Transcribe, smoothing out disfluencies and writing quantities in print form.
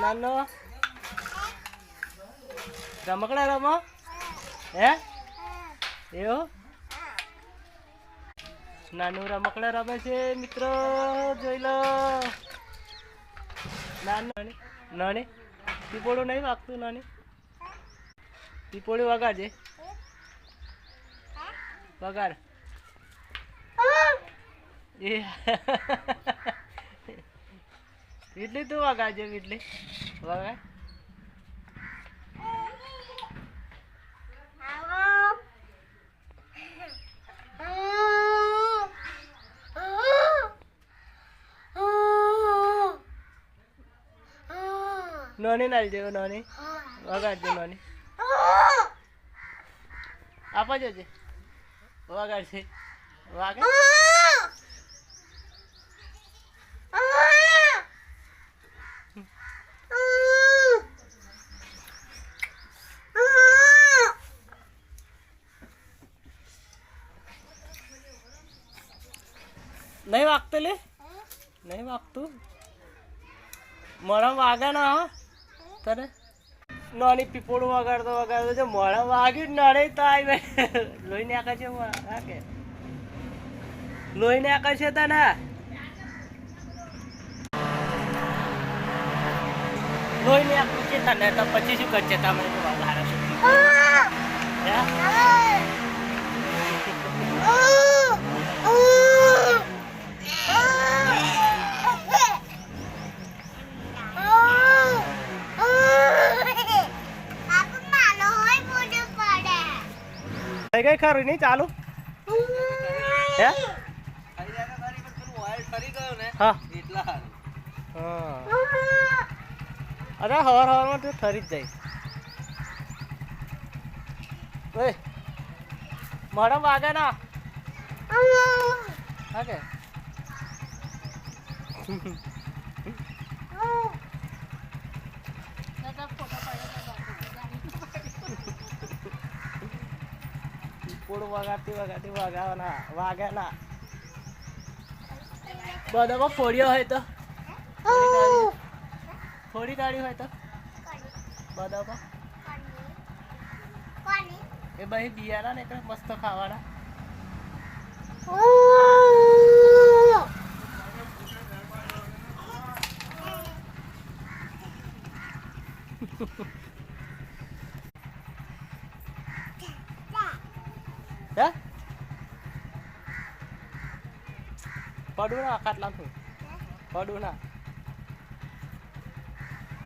નાનો રમકડા રમો હે એવું નાનું રમકડા રમે છે મિત્રો જોઈ લો નાની નાની પીપોળું નહીં વાગતું નાની પીપોળું વગાડજે વગાડ એ વીટલી તું વગાડજે વીટલી વગાડ નાની નાલ જેવો નાની વગાડજે નાની આપા જજે વગાડશે વાગે नहीं वागते ले नहीं वागतू मोड़ा वागा ना हो तने नानी पीपोड़ू वगाड़तो जो मोड़ा वागी नड़े तो आई भाई लोही ने आका छे वागे लोही ने आका छे तने लोही ने आका छे तने तो પછી શું કરશે તમે તો વગાડો છો થઈ ગઈ ખરું નહીં ચાલુ હે હા અરે હવાર હવારમાં તું ઠરી જ જાય ઓય મોઢા વાગે ના ઓકે પોડું વગાડતી વાગે ના બધામાં ફોડ્યો હોય તો થોડી ગાડી હોય તો બધામાં એ ભાઈ બિયારા ને એટલે મસ્ત ખાવાના હે પડું ના ખાટલા પડું ના